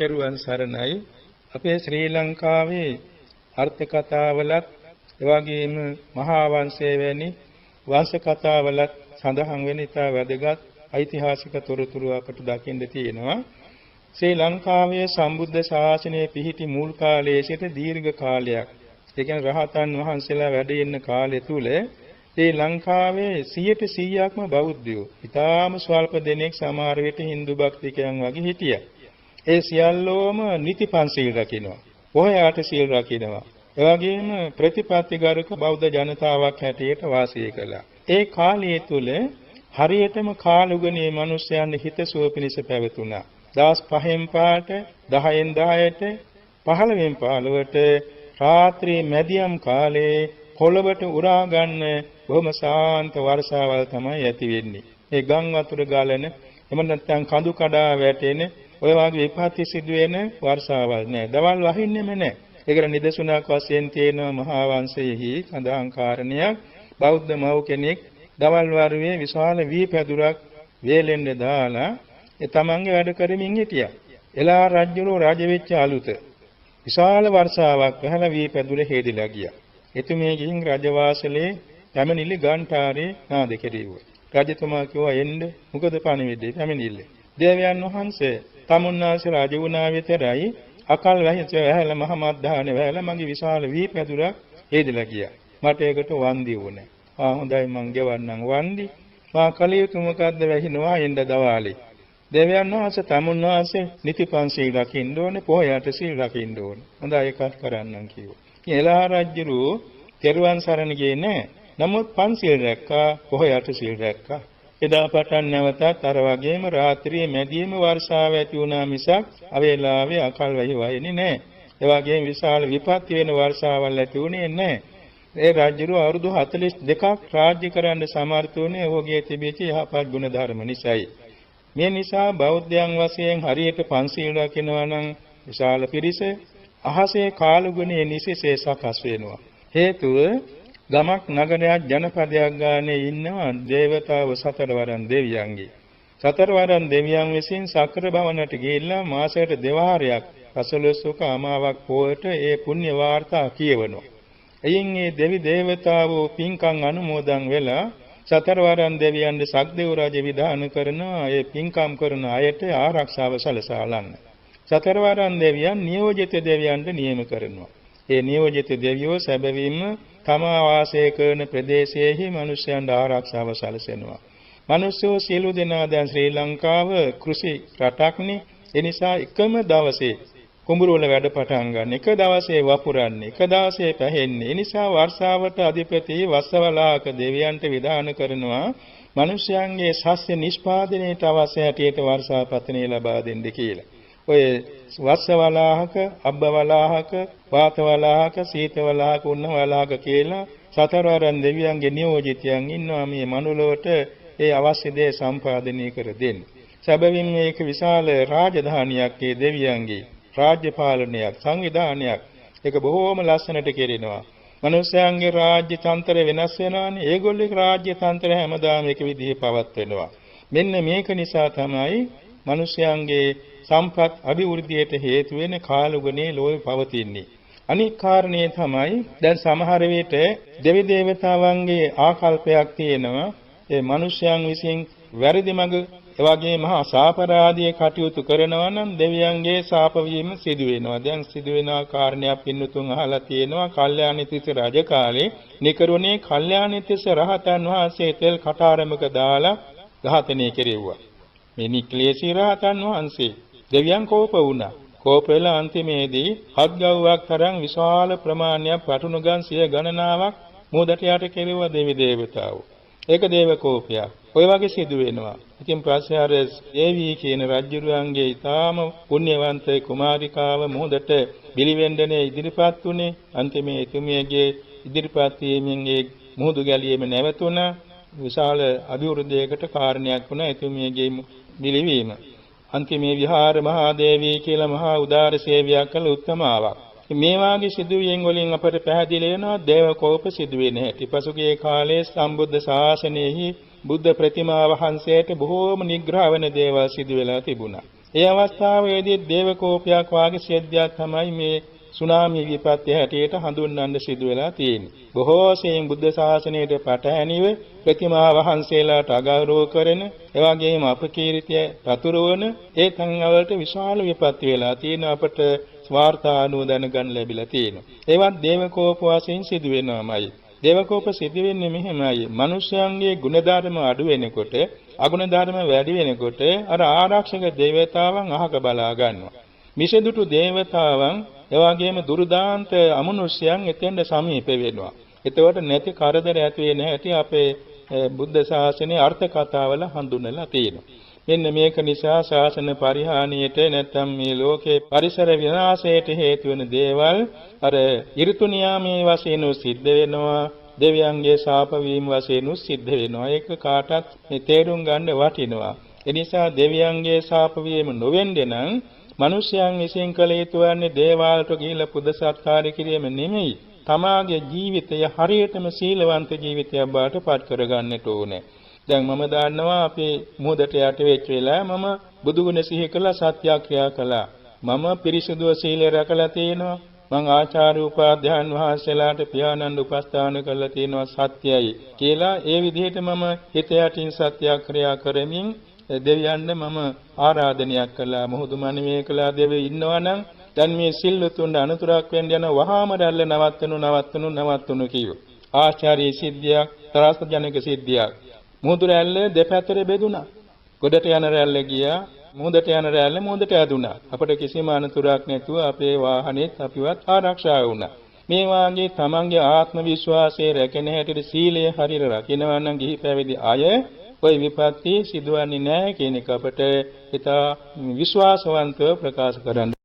පෙරුවන් සරණයි. අපේ ශ්‍රී ලංකාවේ අර්ථ කතාවලත් එවැගේම මහා වංශයේ වැනි වංශ කතාවලත් සඳහන් වෙන ඉතා වැදගත් ඓතිහාසික තොරතුරු අපට දකින්න තියෙනවා. ශ්‍රී ලංකාවේ සම්බුද්ධ ශාසනය පිහිටි මුල් කාලයේ සිට දීර්ඝ කාලයක්, ඒ කියන්නේ රහතන් වහන්සේලා වැඩ ඉන්න කාලය තුල ශ්‍රී ලංකාවේ 100%ක්ම බෞද්ධයෝ. ඊටාම ස්වල්ප දෙනෙක් සමහර විට Hindu භක්තිකයන් වගේ හිටියා. ඒ සියල්ලෝම නිති පන්සිල් රකින්නවා. පොහොයාට සීල් රකින්නවා. එවැගේම ප්‍රතිපත්තිගරුක බෞද්ධ ජනතාවක් හැටියට වාසය කළා. ඒ කාලය තුල හරියටම කාලුගනේ මිනිස්යන් හිතසුව පිණිස පැවතුණා. දවස් 5න් පාට 10න් 10ට 15න් 15ට රාත්‍රී මැදියම් කාලේ පොළවට උරා ගන්න බොහොම ශාන්ත වර්ෂාවල් තමයි ඇති වෙන්නේ. ඒ ගම් වතුර ගලන, එහෙම නැත්නම් කඳු කඩා වැටෙන ඔය වගේ විපත්ති සිදුවෙන වර්ෂාවල් නෑ. දවල් වහින්නෙම නෑ. ඒකට නිදසුනක් වශයෙන් තියෙනවා මහා වංශයේහි සඳහන් කාරණයක්. බෞද්ධ මව් කෙනෙක් දවල් වරුවේ විශාල වී පැදුරක් වේලෙන්න දාලා ඒ තමන්ගේ වැඩ කරමින් හිටියා. එලා රජුරෝ රජ වෙච්ච අලුත විශාල වර්ෂාවක් වැහලා වී පැදුර හේදිලා ගියා. එතුමිය ගිහින් රජවාසලේ පැමිණිලි ගාන්ටාරේ නාද කෙරෙව්වා. රජතුමා කිව්වා එන්න මොකද පණිවිඩේ පැමිණිල්ල. දේවයන් වහන්සේ තමුන්නාසේ රජ වුණා විතරයි අකල් වැහිලා මහ මද්දානේ වැහලා මගේ විශාල වී පැදුරක් හේදිලා ගියා. මට ඒකට වන්දි වුණේ. හොඳයි මං ගෙවන්නම් වන්දි. මා කලියුතු මොකද්ද වැහිනවා එන්න දවාලේ. දේවයන් වහන්සේ තමුන්නාසේ නිතිපන්සිල් රකින්න ඕනේ, පොහොයට සීල් රකින්න ඕනේ. හොඳයි ඒකත් කරන්නම් කිව්වා. එලා රජුරු තෙරුවන් සරණ ගියේ නැහැ. නමුත් පන්සිල් රැක්කා, පොහොයට සීල් රැක්කා. එදා පටන් නැවතත් අර වගේම රාත්‍රියේ මැදියම වර්ෂාව ඇති වුණා මිසක් අවේලාවේ අකල් වැහි වයින්නේ නැහැ. ඒ වගේම විශාල විපත්ති වෙන වර්ෂාවල් ඇති වුණේ නැහැ. ඒ රජුරු අවුරුදු 42ක් රාජ්‍ය කරන්න සමර්ථ වුණේ ඔහුගේ තිබිච්ච යහපත් ගුණ ධර්ම නිසායි. මේ නිසා බෞද්ධයන් වශයෙන් හරියට පන්සිල් රකින්නවා නම් විශාල පිරිස අහසේ කාලුගුණයේ නිසිසේ සකස් වෙනවා. හේතුව ගමක් නගරයක් ජනපදයක් ගානේ ඉන්නවා දේවතාව සතරවරන් දෙවියන්ගේ. සතරවරන් දෙවියන් විසින් සක්‍ර භවනට ගිහිල්ලා මාසයට දෙවාරයක් පසළොස්වක අමාවක් පොයට ඒ පුණ්‍ය වාර්තා කියවනවා. එයින් මේ දෙවි දේවතාවෝ පින්කම් අනුමෝදන් වෙලා සතරවරන් දෙවියන්ගේ සක්දේව රජ විධාන කරනවා ඒ පින්කම් කරන අයට ආරක්ෂාව සැලසාලන්න. සතරවරන් දෙවියන් නියෝජිත දෙවියන්ට නියම කරනවා. ඒ නියෝජිත දෙවියෝ සැබවින්ම තමා වාසය කරන ප්‍රදේශයේහි මිනිසයන්ට ආරක්ෂාව සැලසෙනවා. මිනිස්සු සියලු දෙනා දැන් ශ්‍රී ලංකාව කෘෂි රටක්නේ. ඒ නිසා එකම දවසේ කුඹුරු වල වැඩ පටන් ගන්න, එක දවසේ වපුරන්නේ, එක දවසේ පැහෙන්නේ. ඒ නිසා වර්ෂාවට අධිපති වස්සවලාක දෙවියන්ට විධාන කරනවා මිනිසයන්ගේ සස්්‍ය නිෂ්පාදනයට අවශ්‍ය හැටියට වර්ෂාපතනෙ ලබා දෙන්න කියලා. ඔය වස්සවලාහක, අබ්බවලාහක, වාතවලාහක, සීතවලාහක, උන්නවලාහක කියලා සතරවරන් දෙවියන්ගේ නියෝජිතයන් ඉන්නවා මේ මනුලොවට ඒ අවශ්‍ය දේ සම්පාදනය කර දෙන්න. සැබවින් මේක විශාල රාජධානියක් ඒ දෙවියන්ගේ. රාජ්‍ය පාලනයක්, සංවිධානයක්. ඒක බොහෝම ලස්සනට කෙරෙනවා. මිනිස්යාගේ රාජ්‍ය තන්ත්‍රය වෙනස් වෙනවානේ. ඒගොල්ලෝගේ රාජ්‍ය තන්ත්‍රය හැමදාම එක විදිහේ පවත්වනවා. මෙන්න මේක නිසා තමයි මිනිස්යාගේ සම්පත් අභිවෘද්ධියට හේතු වෙන කාලුගනේ ලෝකෙ පවතින්නේ. අනික් කාරණේ තමයි දැන් සමහර විට දෙවි දේවතාවන්ගේ ආකල්පයක් තියෙනවා. ඒ මිනිස්යන් විසින් වැරදි මඟ එවැගේ මහා සාපරාධයේ කටයුතු කරනවා නම් දෙවියන්ගේ ශාප වීම සිදු වෙනවා. දැන් සිදු වෙන කාරණයක් පින්නතුන් අහලා තියෙනවා. කල්යාණිතිස්ස රජ කාලේ නිකරුණේ කල්යාණිතිස්ස රහතන් වහන්සේ තෙල් කටාරමක දාලා ඝාතනය කෙරෙව්වා. මේ නික්ලේශී රහතන් වහන්සේ දෙවියන් කෝප වුණා. කෝප වෙලා අන්තිමේදී හත්ගව්වක් තරම් විශාල ප්‍රමාණයක් වටුනුගන් සිය ගණනාවක් මොහොතට යට කෙරෙව්වා දෙවි දේවතාවෝ. ඒක දේව කෝපයක්. ඔය වගේ සිදු වෙනවා. ඉතින් පස්සේ අර දේවී කියන රජුරුවන්ගේ ඊටාම පුණ්‍යවන්ත කුමාරිකාව මොහොතට බිලිවෙන්දනේ ඉදිරිපත් වුණේ. අන්තිමේ එතුමියගේ ඉදිරිපත් වීමෙන් ඒ මුහුදු ගැලියෙම නැවතුණා. විශාල අභිවෘද්ධියකට කාරණයක් වුණා එතුමියගේ බිලිවීම. අන්තිමේ විහාර මහා දේවී කියලා මහා උදාර සේවයක් කළ උත්තමාවක්. මේ වාගේ සිදුවීම් වලින් අපට පැහැදිලි වෙනවා දේව කෝප සිදුවේ නැහැ. පසුගිය කාලයේ සම්බුද්ධ ශාසනයෙහි බුද්ධ ප්‍රතිමා වහන්සේට බොහෝම නිග්‍රහ වෙන දේවල් සිදු වෙලා තිබුණා. ඒ අවස්ථාවේදී දේවකෝපයක් වාගේ සිද්ධියක් තමයි මේ සුනාමි විපත්‍ය හැටියට හඳුන්වන්න සිදු වෙලා තියෙන්නේ. බොහෝ සෙයින් බුද්ධ ශාසනයට පටහැනිව ප්‍රතිමා වහන්සේලාට අගෞරව කරන, එවැගේම අපකීර්තිය පතුරවන ඒ තන්වලට විශාල විපත්‍ය වෙලා තියෙන අපට වාර්තානුව දැනගන්න ලැබිලා තියෙනවා. ඒවත් දේවකෝප වශයෙන් සිදු වෙනවාමයි. දේවකෝප සිදු වෙන්නේ මෙහෙමයි. මිනිස්යන්ගේ ගුණධර්ම අඩු වෙනකොට, අගුණධර්ම වැඩි වෙනකොට අර ආරක්ෂක දේවතාවන් අහක බලා ගන්නවා. මිසදුටු දේවතාවන් එවාගෙම දුර්දාන්ත අමනුෂ්‍යයන් එතෙන්ද සමීප වෙනවා. එතකොට නැති කරදර ඇති වෙන හැටි අපේ බුද්ධ ශාසනයේ අර්ථ කතාවල හඳුන්වලා තියෙනවා. මෙන්න මේක නිසා ශාසන පරිහානියට නැත්නම් මේ ලෝකේ පරිසර විනාශයට හේතු වෙන දේවල් අර ඍතු නියාමයේ වශයෙන් සිද්ධ වෙනවා. දෙවියන්ගේ ශාප වීම වශයෙන් සිද්ධ වෙනවා. ඒක කාටත් මේ තේරුම් ගන්න වටිනවා. ඒ නිසා දෙවියන්ගේ ශාප වීම නොවෙන්නේ නම් මිනිසයන් විසින් කළ යුතු වන්නේ දේවාලට ගිහිලා පුද සත්කාර කිරීම නෙමෙයි. තමාගේ ජීවිතය හරියටම සීලවන්ත ජීවිතයක් බවට පත් කරගන්නට ඕනේ. දැන් මම දන්නවා අපේ මොහොතට යට වෙච්ච වෙලාව මම බුදුගුණ සිහි කළා, සත්‍යක්‍රියා කළා. මම පිරිසුදුව සීලය රැකලා තියෙනවා. මං ආචාර්ය උපාධ්‍යාන් වහන්සේලාට පියාණන් උපස්ථාන කරලා තියෙනවා සත්‍යයි කියලා ඒ විදිහට මම හිත යටින් සත්‍යක්‍රියා කරමින් දෙවියන්ට මම ආරාධනයක් කළා. මොහොත මනමේ කළා දෙවියෝ ඉන්නවනම් දැන් මේ සිල්වතුන් අනුතරක් වෙන්න යන වහාම රැල්ල නවත්තනු කිව්වා. ආචාර්ය සිද්ධියක්, තරස් ජනක සිද්ධියක්. මොහොත රැල්ල දෙපැත්තට බෙදුණා. ගොඩට යන රැල්ල ගියා, මොහොතට යන රැල්ල මොහොතට ඇදුණා. අපිට කිසිම අනුතරක් නැතුව අපේ වාහනේත් අපිවත් ආරක්ෂා වුණා. මේ වාගේ තමන්ගේ ආත්ම විශ්වාසයේ රැකෙන හැටියට සීලය හරියට රකින්නවා නම් ගිහි පැවිදි අය ඔය විපත්ති සිදුවන්නේ නැහැ කියන එක අපට ඉතා විශ්වාසවන්තව ප්‍රකාශ කරන්න